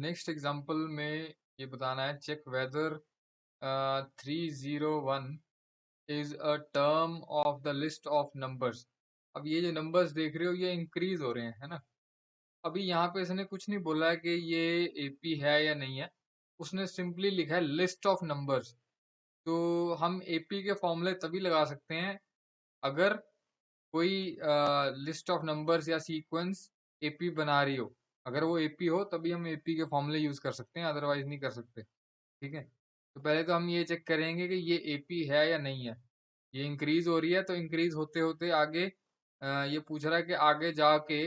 Next example में ये बताना है check whether 301 is a term of the list of numbers. अब ये जो नंबर्स देख रहे हो ये इंक्रीज हो रहे हैं, है ना। अभी यहाँ पे इसने कुछ नहीं बोला है कि ये एपी है या नहीं है, उसने सिंपली लिखा है लिस्ट ऑफ नंबर्स। तो हम एपी के फॉर्मूले तभी लगा सकते हैं अगर कोई लिस्ट ऑफ नंबर्स या सीक्वेंस एपी बना रही हो। अगर वो एपी हो तभी हम एपी के फॉर्मूले यूज कर सकते हैं, अदरवाइज नहीं कर सकते। ठीक है, तो पहले तो हम ये चेक करेंगे कि ये एपी है या नहीं है। ये इंक्रीज हो रही है तो इंक्रीज होते होते आगे ये पूछ रहा है कि आगे जाके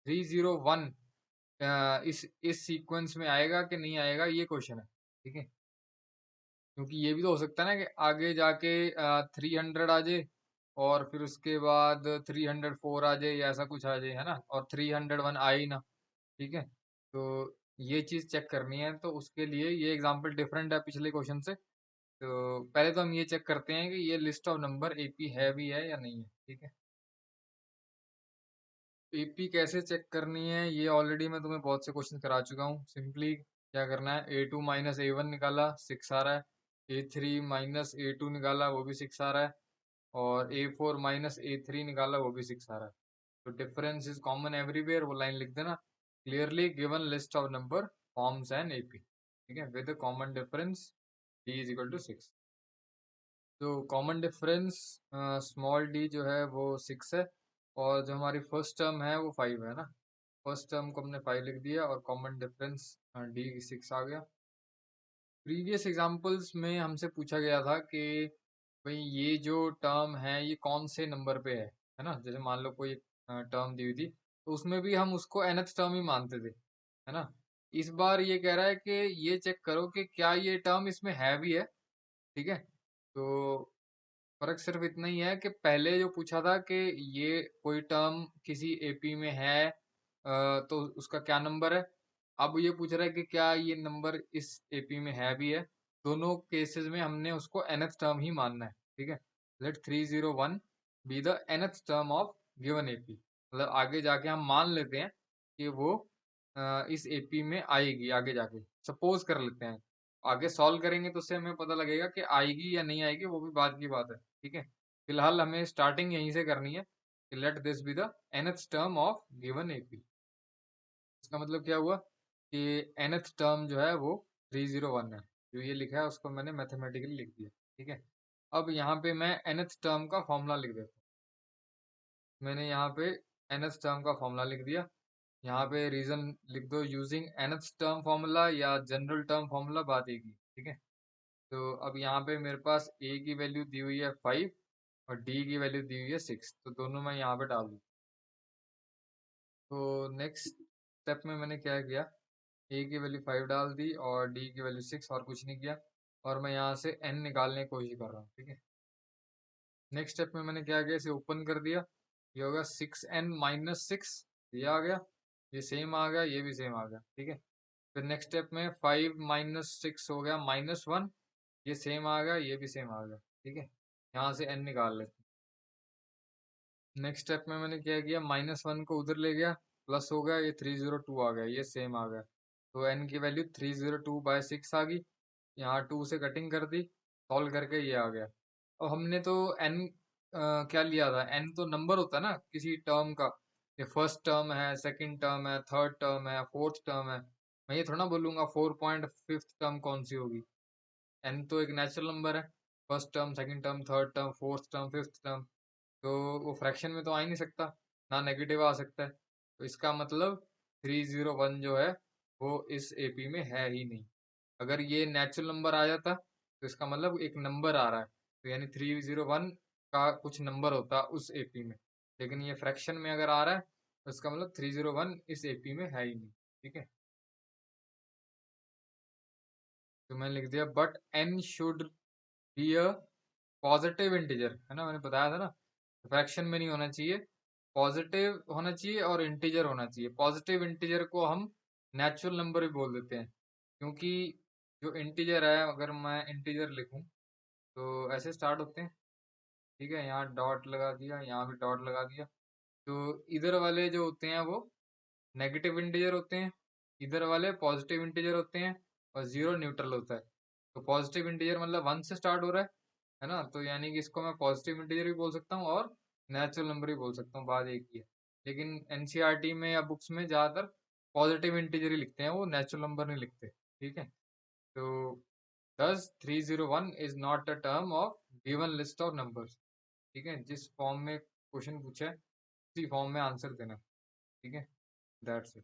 301 इस सीक्वेंस में आएगा कि नहीं आएगा, ये क्वेश्चन है। ठीक है, क्योंकि ये भी तो हो सकता है ना कि आगे जाके 300 आ जाए और फिर उसके बाद 304 आ जाए या ऐसा कुछ आ जाए, है ना, और 301 आए ही ना। ठीक है, तो ये चीज चेक करनी है, तो उसके लिए ये एग्जांपल डिफरेंट है पिछले क्वेश्चन से। तो पहले तो हम ये चेक करते हैं कि ये लिस्ट ऑफ नंबर एपी है भी है या नहीं है। ठीक है, एपी कैसे चेक करनी है ये ऑलरेडी मैं तुम्हें बहुत से क्वेश्चन करा चुका हूँ। सिंपली क्या करना है, A2 माइनस A1 निकाला 6 आ रहा है, A3 माइनस A2 निकाला वो भी 6 आ रहा है, और A4 माइनस A3 निकाला वो भी 6 आ रहा है। तो डिफरेंस इज कॉमन एवरीवेयर, वो लाइन लिख देना। Clearly given list of number forms an AP. ठीक है, with common difference d is equal to 6। तो कॉमन डिफरेंस स्मॉल d जो है वो 6 है, और जो हमारी फर्स्ट टर्म है वो 5 है ना। फर्स्ट टर्म को हमने 5 लिख दिया और कॉमन डिफरेंस d 6 आ गया। प्रीवियस एग्जांपल्स में हमसे पूछा गया था कि भाई ये जो टर्म है ये कौन से नंबर पे है ना। जैसे मान लो कोई टर्म दी हुई थी तो उसमें भी हम उसको nth टर्म ही मानते थे, है ना। इस बार ये कह रहा है कि ये चेक करो कि क्या ये टर्म इसमें है भी है। ठीक है, तो फर्क सिर्फ इतना ही है कि पहले जो पूछा था कि ये कोई टर्म किसी एपी में है तो उसका क्या नंबर है। अब ये पूछ रहा है कि क्या ये नंबर इस एपी में है भी है। दोनों केसेस में हमने उसको nth टर्म ही मानना है। ठीक है, let 301 be the nth term of given AP. मतलब आगे जाके हम मान लेते हैं कि वो इस एपी में आएगी। आगे जाके सपोज कर लेते हैं, आगे सॉल्व करेंगे तो उससे हमें पता लगेगा कि आएगी या नहीं आएगी, वो भी बात की बात है। ठीक है, फिलहाल हमें स्टार्टिंग यहीं से करनी है कि let this B the nth term of given AP. इसका मतलब क्या हुआ कि nth टर्म जो है वो 301 है। जो ये लिखा है उसको मैंने मैथमेटिकली लिख दिया। ठीक है, अब यहाँ पे मैं nth टर्म का फॉर्मूला लिख देता हूँ। मैंने यहाँ पे nth टर्म का फॉर्मूला लिख दिया। यहाँ पे रीजन लिख दो, यूजिंग nth टर्म फॉर्मूला या जनरल टर्म फॉर्मूला, बात एक ही। ठीक है, तो अब यहाँ पे मेरे पास a की वैल्यू दी हुई है 5 और d की वैल्यू दी हुई है 6, तो दोनों मैं यहाँ पे डाल दूँ। तो नेक्स्ट स्टेप में मैंने क्या किया, a की वैल्यू 5 डाल दी और d की वैल्यू 6, और कुछ नहीं किया। और मैं यहाँ से n निकालने की कोशिश कर रहा हूँ। ठीक है, नेक्स्ट स्टेप में मैंने क्या किया, इसे ओपन कर दिया। ये होगा 6n माइनस 6, ये आ गया, ये सेम आ गया, ये भी सेम आ गया। ठीक है, फिर नेक्स्ट स्टेप में 5 माइनस 6 हो गया -1, ये सेम आ गया, ये भी सेम आ गया। ठीक है, यहाँ से n निकाल लेते हैं। नेक्स्ट स्टेप में मैंने क्या किया, -1 को उधर ले गया, प्लस हो गया, ये 302 आ गया, ये सेम आ गया। तो n की वैल्यू 302/6 आ गई। यहाँ 2 से कटिंग कर दी, सॉल्व करके ये आ गया। और हमने तो n क्या लिया था, n तो नंबर होता है ना किसी टर्म का। ये फर्स्ट टर्म है, सेकंड टर्म है, थर्ड टर्म है, फोर्थ टर्म है। मैं ये थोड़ा ना बोलूंगा 4.5 टर्म कौन सी होगी। n तो एक नेचुरल नंबर है, first term, second term, third term, fourth term, fifth term. तो वो फ्रैक्शन में तो आ ही नहीं सकता, ना नेगेटिव आ सकता है। तो इसका मतलब 301 जो है वो इस एपी में है ही नहीं। अगर ये नेचुरल नंबर आ जाता तो इसका मतलब एक नंबर आ रहा है, तो यानी 301 का कुछ नंबर होता उस एपी में। लेकिन ये फ्रैक्शन में अगर आ रहा है तो इसका मतलब 301 इस एपी में है ही नहीं। ठीक है, तो मैंने लिख दिया but n should be a positive integer, है ना, मैंने बताया था ना, फ्रैक्शन में नहीं होना चाहिए, पॉजिटिव होना चाहिए और इंटीजर होना चाहिए। पॉजिटिव इंटीजर को हम नेचुरल नंबर भी बोल देते हैं, क्योंकि जो इंटीजर है, अगर मैं इंटीजर लिखूं तो ऐसे स्टार्ट होते हैं। ठीक है, यहाँ डॉट लगा दिया, यहाँ भी डॉट लगा दिया। तो इधर वाले जो होते हैं वो नेगेटिव इंटीजर होते हैं, इधर वाले पॉजिटिव इंटीजर होते हैं और 0 न्यूट्रल होता है। तो पॉजिटिव इंटीजर मतलब 1 से स्टार्ट हो रहा है ना, तो यानी कि इसको मैं पॉजिटिव इंटीजर भी बोल सकता हूँ और नेचुरल नंबर भी बोल सकता हूँ, बात एक ही है। लेकिन एनसीईआरटी में या बुक्स में ज़्यादातर पॉजिटिव इंटीजर ही लिखते हैं, वो नेचुरल नंबर नहीं लिखते। ठीक है, तो thus 301 is not a term of given list of numbers। ठीक है, जिस फॉर्म में क्वेश्चन पूछा है उसी फॉर्म में आंसर देना। ठीक है, दैट्स इट।